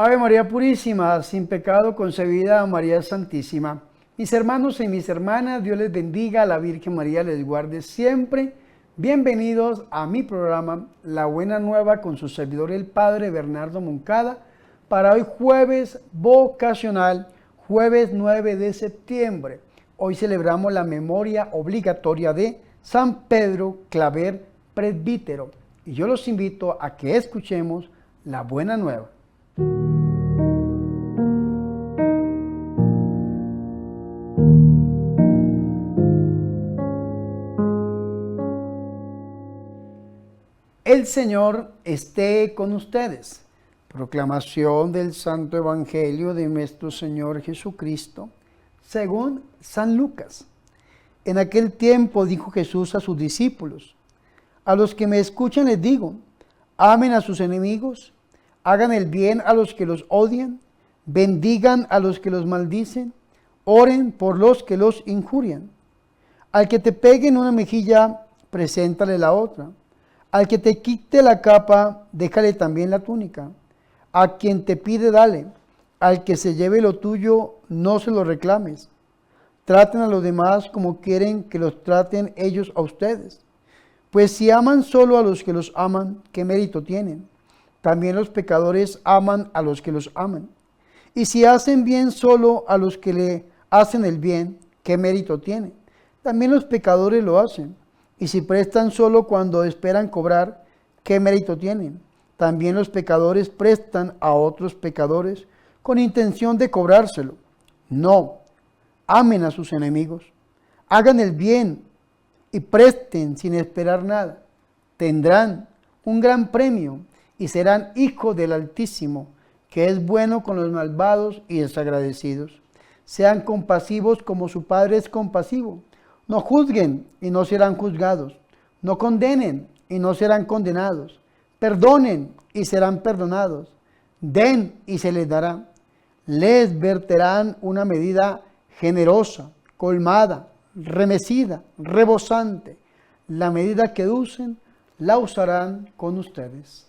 Ave María Purísima, sin pecado concebida, María Santísima. Mis hermanos y mis hermanas, Dios les bendiga, la Virgen María les guarde siempre. Bienvenidos a mi programa La Buena Nueva con su servidor el Padre Bernardo Moncada para hoy jueves vocacional, jueves 9 de septiembre. Hoy celebramos la memoria obligatoria de San Pedro Claver Presbítero y yo los invito a que escuchemos la Buena Nueva. El Señor esté con ustedes. Proclamación del Santo Evangelio de nuestro Señor Jesucristo, según San Lucas. En aquel tiempo dijo Jesús a sus discípulos: a los que me escuchan les digo, amen a sus enemigos, hagan el bien a los que los odian, bendigan a los que los maldicen, oren por los que los injurian. Al que te pegue en una mejilla, preséntale la otra. Al que te quite la capa, déjale también la túnica. A quien te pide, dale. Al que se lleve lo tuyo, no se lo reclames. Traten a los demás como quieren que los traten ellos a ustedes. Pues si aman solo a los que los aman, ¿qué mérito tienen? También los pecadores aman a los que los aman. Y si hacen bien solo a los que le hacen el bien, ¿qué mérito tienen? También los pecadores lo hacen. Y si prestan solo cuando esperan cobrar, ¿qué mérito tienen? También los pecadores prestan a otros pecadores con intención de cobrárselo. No, amen a sus enemigos, hagan el bien y presten sin esperar nada. Tendrán un gran premio y serán hijos del Altísimo, que es bueno con los malvados y desagradecidos. Sean compasivos como su Padre es compasivo. No juzguen y no serán juzgados. No condenen y no serán condenados. Perdonen y serán perdonados. Den y se les dará. Les verterán una medida generosa, colmada, remecida, rebosante. La medida que usen, la usarán con ustedes.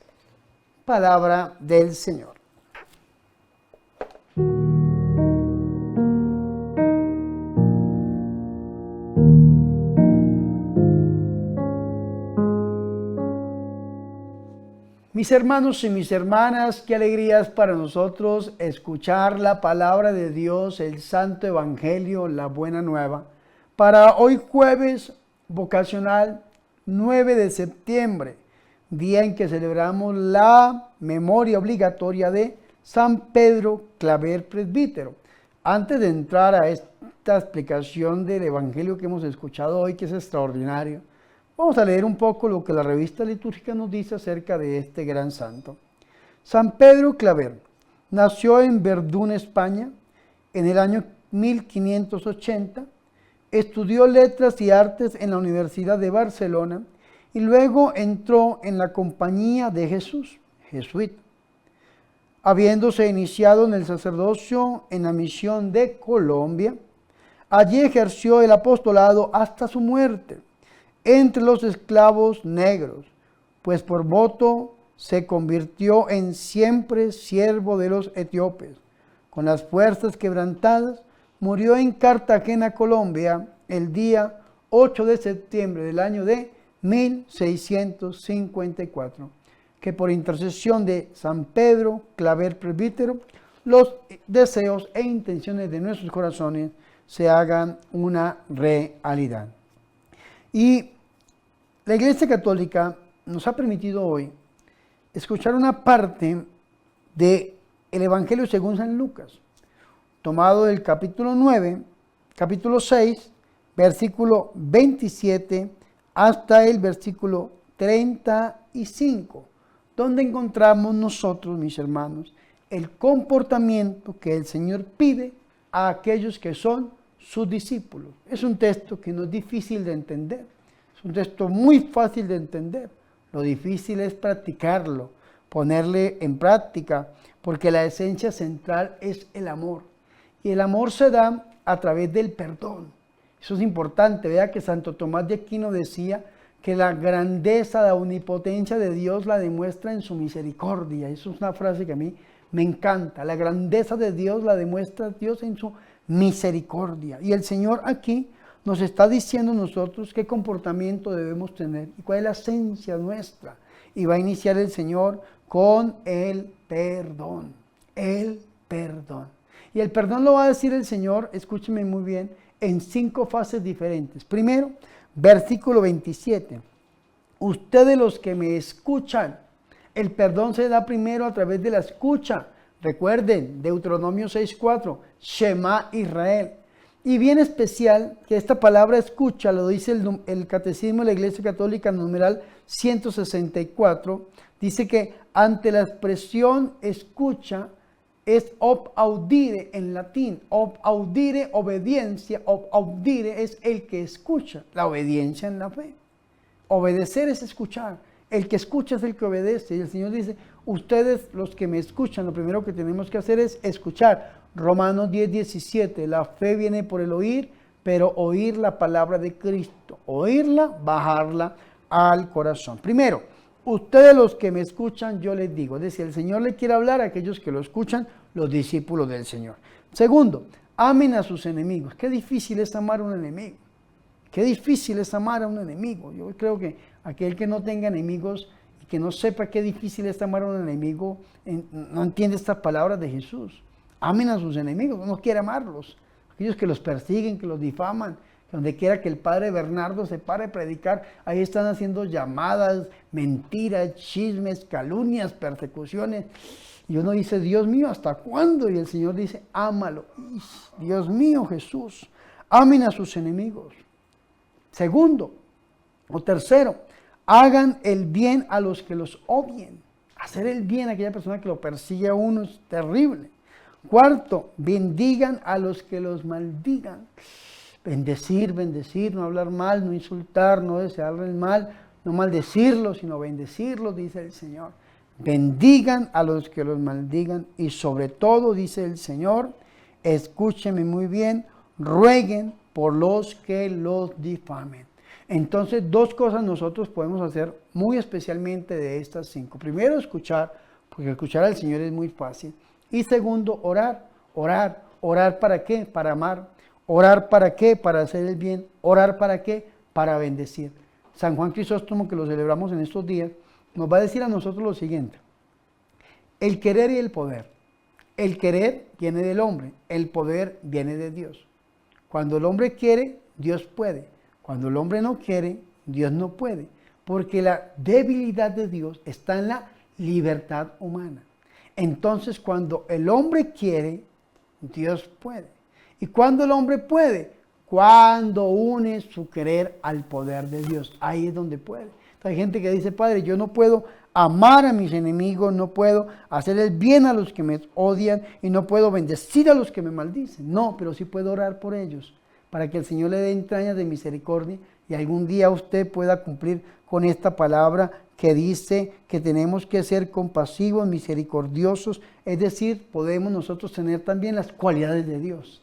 Palabra del Señor. Mis hermanos y mis hermanas, qué alegrías para nosotros escuchar la palabra de Dios, el Santo Evangelio, la Buena Nueva, para hoy jueves vocacional 9 de septiembre, día en que celebramos la memoria obligatoria de San Pedro Claver Presbítero. Antes de entrar a esta explicación del Evangelio que hemos escuchado hoy, que es extraordinario, vamos a leer un poco lo que la revista litúrgica nos dice acerca de este gran santo. San Pedro Claver nació en Verdún, España, en el año 1580, estudió letras y artes en la Universidad de Barcelona y luego entró en la Compañía de Jesús, jesuita. Habiéndose iniciado en el sacerdocio en la misión de Colombia, allí ejerció el apostolado hasta su muerte entre los esclavos negros, pues por voto se convirtió en siempre siervo de los etíopes. Con las fuerzas quebrantadas, murió en Cartagena, Colombia, el día 8 de septiembre del año de 1654. Que por intercesión de San Pedro Claver Presbítero, los deseos e intenciones de nuestros corazones se hagan una realidad. Y la Iglesia Católica nos ha permitido hoy escuchar una parte del Evangelio según San Lucas, tomado del capítulo 9, capítulo 6, versículo 27 hasta el versículo 35, donde encontramos nosotros, mis hermanos, el comportamiento que el Señor pide a aquellos que son sus discípulos. Es un texto que no es difícil de entender, es un texto muy fácil de entender. Lo difícil es practicarlo, ponerle en práctica, porque la esencia central es el amor. Y el amor se da a través del perdón. Eso es importante. Vea que Santo Tomás de Aquino decía que la grandeza, la omnipotencia de Dios la demuestra en su misericordia. Eso es una frase que a mí Me encanta. La grandeza de Dios la demuestra Dios en su misericordia. Y el Señor aquí nos está diciendo a nosotros qué comportamiento debemos tener y cuál es la esencia nuestra. Y va a iniciar el Señor con el perdón. El perdón. Y el perdón lo va a decir el Señor, escúcheme muy bien, en 5 fases diferentes. Primero, versículo 27. Ustedes los que me escuchan, el perdón se da primero a través de la escucha. Recuerden, Deuteronomio 6:4, Shema Israel. Y bien especial que esta palabra escucha, lo dice el Catecismo de la Iglesia Católica, numeral 164, dice que ante la expresión escucha es ob audire en latín. Ob audire, obediencia. Ob audire es el que escucha, la obediencia en la fe. Obedecer es escuchar. El que escucha es el que obedece. Y el Señor dice, ustedes los que me escuchan, lo primero que tenemos que hacer es escuchar. Romanos 10:17, la fe viene por el oír, pero oír la palabra de Cristo. Oírla, bajarla al corazón. Primero, ustedes los que me escuchan, yo les digo. Es decir, el Señor le quiere hablar a aquellos que lo escuchan, los discípulos del Señor. Segundo, amen a sus enemigos. Qué difícil es amar a un enemigo. Qué difícil es amar a un enemigo. Yo creo que aquel que no tenga enemigos y que no sepa qué difícil es amar a un enemigo, no entiende estas palabras de Jesús. Amen a sus enemigos, no quiere amarlos. Aquellos que los persiguen, que los difaman, donde quiera que el padre Bernardo se pare a predicar, ahí están haciendo llamadas, mentiras, chismes, calumnias, persecuciones. Y uno dice, Dios mío, ¿hasta cuándo? Y el Señor dice, ámalo. Dios mío, Jesús, amen a sus enemigos. Segundo, o tercero, hagan el bien a los que los odien. Hacer el bien a aquella persona que lo persigue a uno es terrible. Cuarto, bendigan a los que los maldigan. Bendecir, no hablar mal, no insultar, no desearles mal, no maldecirlos, sino bendecirlos, dice el Señor. Bendigan a los que los maldigan y sobre todo, dice el Señor, escúchenme muy bien, rueguen por los que los difamen. Entonces, 2 cosas nosotros podemos hacer muy especialmente de estas 5. Primero, escuchar, porque escuchar al Señor es muy fácil. Y segundo, orar. ¿Orar para qué? Para amar. ¿Orar para qué? Para hacer el bien. ¿Orar para qué? Para bendecir. San Juan Crisóstomo, que lo celebramos en estos días, nos va a decir a nosotros lo siguiente. El querer y el poder. El querer viene del hombre, el poder viene de Dios. Cuando el hombre quiere, Dios puede. Cuando el hombre no quiere, Dios no puede. Porque la debilidad de Dios está en la libertad humana. Entonces, cuando el hombre quiere, Dios puede. ¿Y cuando el hombre puede? Cuando une su querer al poder de Dios. Ahí es donde puede. Entonces, hay gente que dice, Padre, yo no puedo amar a mis enemigos, no puedo hacer el bien a los que me odian y no puedo bendecir a los que me maldicen. No, pero sí puedo orar por ellos, para que el Señor le dé entrañas de misericordia y algún día usted pueda cumplir con esta palabra que dice que tenemos que ser compasivos, misericordiosos, es decir, podemos nosotros tener también las cualidades de Dios.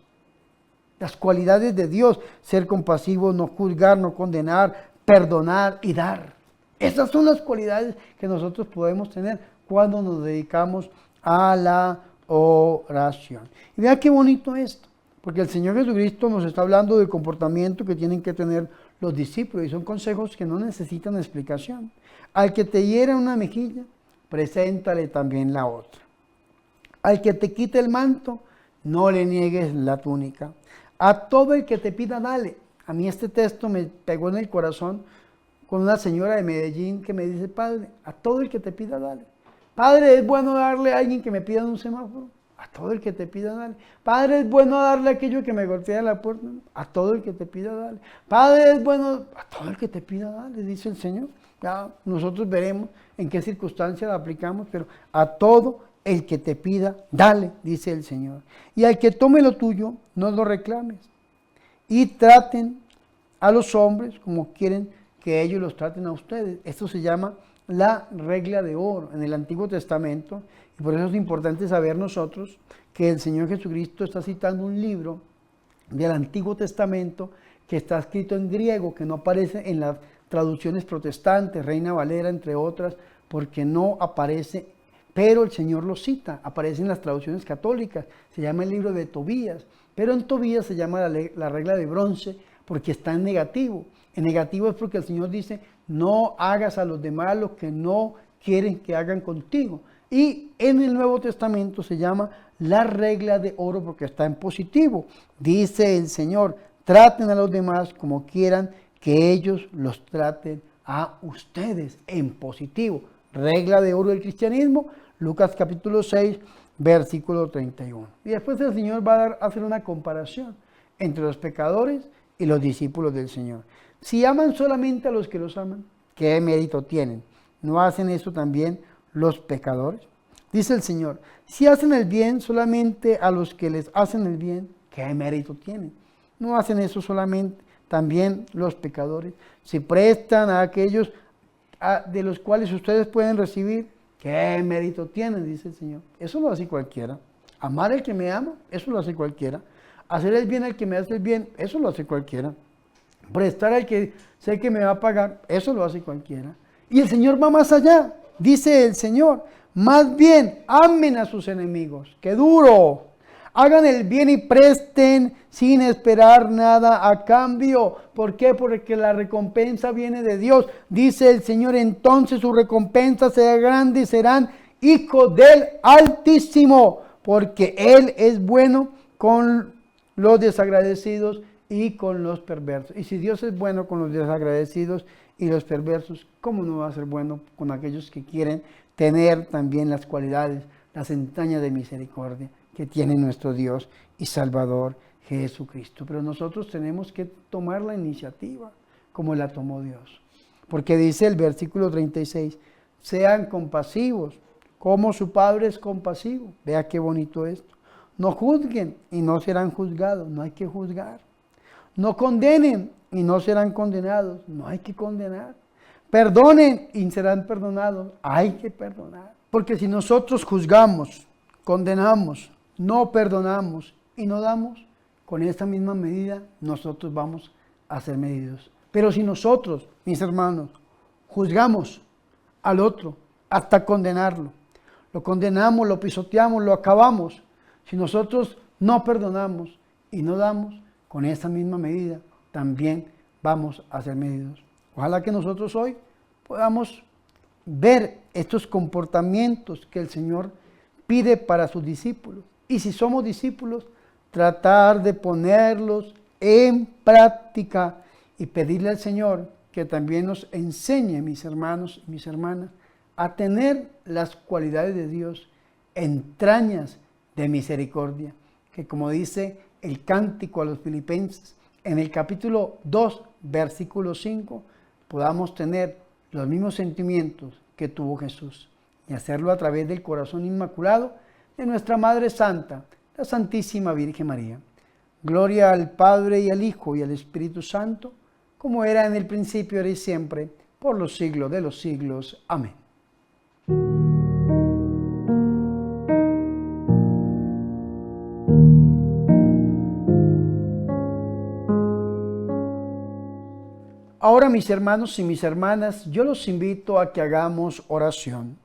Las cualidades de Dios, ser compasivos, no juzgar, no condenar, perdonar y dar. Esas son las cualidades que nosotros podemos tener cuando nos dedicamos a la oración. Y vea qué bonito esto, porque el Señor Jesucristo nos está hablando del comportamiento que tienen que tener los discípulos y son consejos que no necesitan explicación. Al que te hiera una mejilla, preséntale también la otra. Al que te quite el manto, no le niegues la túnica. A todo el que te pida, dale. A mí este texto me pegó en el corazón con una señora de Medellín que me dice, Padre, a todo el que te pida, dale. Padre, ¿es bueno darle a alguien que me pida un semáforo? A todo el que te pida, dale. Padre, ¿es bueno darle a aquello que me golpea la puerta? A todo el que te pida, dale. Padre, ¿es bueno? A todo el que te pida, dale, dice el Señor. Ya nosotros veremos en qué circunstancia la aplicamos, pero a todo el que te pida, dale, dice el Señor. Y al que tome lo tuyo, no lo reclames. Y traten a los hombres como quieren que ellos los traten a ustedes. Esto se llama la regla de oro en el Antiguo Testamento. Y por eso es importante saber nosotros que el Señor Jesucristo está citando un libro del Antiguo Testamento que está escrito en griego, que no aparece en las traducciones protestantes, Reina Valera, entre otras, porque no aparece pero el Señor lo cita, aparece en las traducciones católicas, se llama el libro de Tobías, pero en Tobías se llama la regla de bronce porque está en negativo. En negativo es porque el Señor dice, no hagas a los demás lo que no quieren que hagan contigo. Y en el Nuevo Testamento se llama la regla de oro porque está en positivo. Dice el Señor, traten a los demás como quieran que ellos los traten a ustedes en positivo. Regla de oro del cristianismo, Lucas capítulo 6, versículo 31. Y después el Señor va a hacer una comparación entre los pecadores y los discípulos del Señor. Si aman solamente a los que los aman, ¿qué mérito tienen? ¿No hacen eso también los pecadores? Dice el Señor, si hacen el bien solamente a los que les hacen el bien, ¿qué mérito tienen? ¿No hacen eso solamente también los pecadores? Si prestan a aquellos de los cuales ustedes pueden recibir, ¿qué mérito tienen? Dice el Señor. Eso lo hace cualquiera. Amar al que me ama, eso lo hace cualquiera. Hacer el bien al que me hace el bien, eso lo hace cualquiera. Prestar al que sé que me va a pagar, eso lo hace cualquiera. Y el Señor va más allá. Dice el Señor, más bien amen a sus enemigos. ¡Qué duro! Hagan el bien y presten sin esperar nada a cambio. ¿Por qué? Porque la recompensa viene de Dios. Dice el Señor, entonces su recompensa será grande y serán hijos del Altísimo. Porque Él es bueno con los desagradecidos y con los perversos. Y si Dios es bueno con los desagradecidos y los perversos, ¿cómo no va a ser bueno con aquellos que quieren tener también las cualidades, las entrañas de misericordia que tiene nuestro Dios y Salvador Jesucristo? Pero nosotros tenemos que tomar la iniciativa como la tomó Dios. Porque dice el versículo 36, sean compasivos, como su Padre es compasivo. Vea qué bonito esto. No juzguen y no serán juzgados, no hay que juzgar. No condenen y no serán condenados, no hay que condenar. Perdonen y serán perdonados, hay que perdonar. Porque si nosotros juzgamos, condenamos, no perdonamos y no damos, con esta misma medida nosotros vamos a ser medidos. Pero si nosotros, mis hermanos, juzgamos al otro hasta condenarlo, lo condenamos, lo pisoteamos, lo acabamos, si nosotros no perdonamos y no damos, con esta misma medida también vamos a ser medidos. Ojalá que nosotros hoy podamos ver estos comportamientos que el Señor pide para sus discípulos. Y si somos discípulos, tratar de ponerlos en práctica y pedirle al Señor que también nos enseñe, mis hermanos y mis hermanas, a tener las cualidades de Dios, entrañas de misericordia, que como dice el cántico a los filipenses, en el capítulo 2, versículo 5, podamos tener los mismos sentimientos que tuvo Jesús y hacerlo a través del corazón inmaculado de nuestra Madre Santa, la Santísima Virgen María. Gloria al Padre y al Hijo y al Espíritu Santo, como era en el principio, ahora y siempre, por los siglos de los siglos. Amén. Ahora, mis hermanos y mis hermanas, yo los invito a que hagamos oración.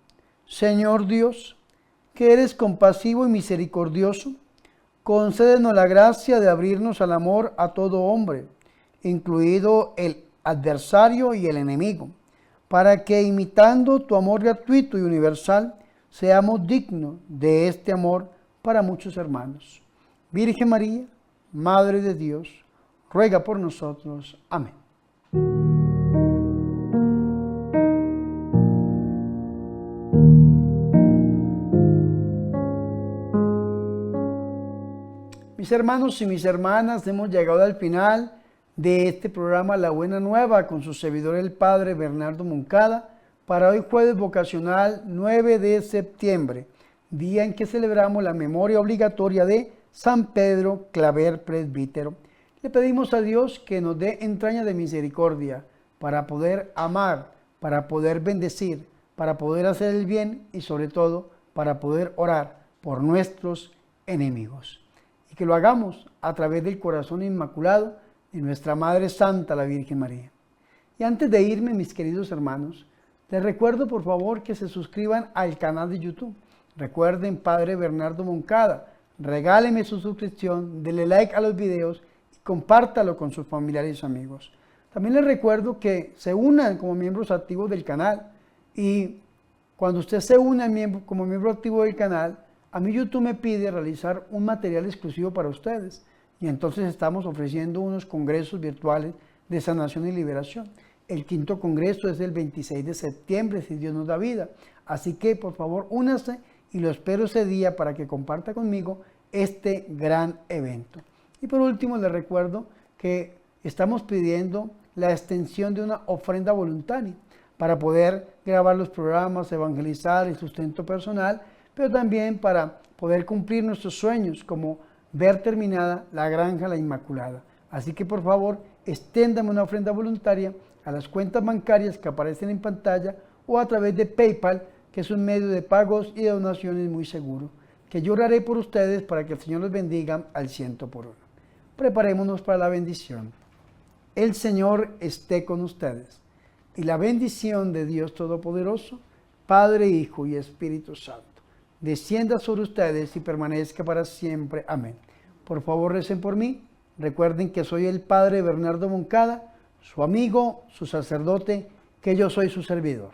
Señor Dios, que eres compasivo y misericordioso, concédenos la gracia de abrirnos al amor a todo hombre, incluido el adversario y el enemigo, para que imitando tu amor gratuito y universal, seamos dignos de este amor para muchos hermanos. Virgen María, Madre de Dios, ruega por nosotros. Amén. Mis hermanos y mis hermanas, hemos llegado al final de este programa La Buena Nueva con su servidor el Padre Bernardo Moncada para hoy jueves vocacional 9 de septiembre, día en que celebramos la memoria obligatoria de San Pedro Claver Presbítero. Le pedimos a Dios que nos dé entraña de misericordia para poder amar, para poder bendecir, para poder hacer el bien y sobre todo para poder orar por nuestros enemigos. Y que lo hagamos a través del corazón inmaculado de nuestra Madre Santa, la Virgen María. Y antes de irme, mis queridos hermanos, les recuerdo por favor que se suscriban al canal de YouTube. Recuerden, Padre Bernardo Moncada, regáleme su suscripción, denle like a los videos y compártalo con sus familiares y amigos. También les recuerdo que se unan como miembros activos del canal, y cuando usted se une como miembro activo del canal, a mí YouTube me pide realizar un material exclusivo para ustedes, y entonces estamos ofreciendo unos congresos virtuales de sanación y liberación. El 5º congreso es el 26 de septiembre, si Dios nos da vida. Así que por favor únase y lo espero ese día para que comparta conmigo este gran evento. Y por último les recuerdo que estamos pidiendo la extensión de una ofrenda voluntaria para poder grabar los programas, evangelizar el sustento personal, pero también para poder cumplir nuestros sueños como ver terminada la Granja La Inmaculada. Así que por favor exténdame una ofrenda voluntaria a las cuentas bancarias que aparecen en pantalla o a través de PayPal, que es un medio de pagos y de donaciones muy seguro, que yo oraré por ustedes para que el Señor los bendiga al 100%. Preparémonos para la bendición. El Señor esté con ustedes, y la bendición de Dios Todopoderoso, Padre, Hijo y Espíritu Santo, descienda sobre ustedes y permanezca para siempre. Amén. Por favor, recen por mí. Recuerden que soy el Padre Bernardo Moncada, su amigo, su sacerdote, que yo soy su servidor.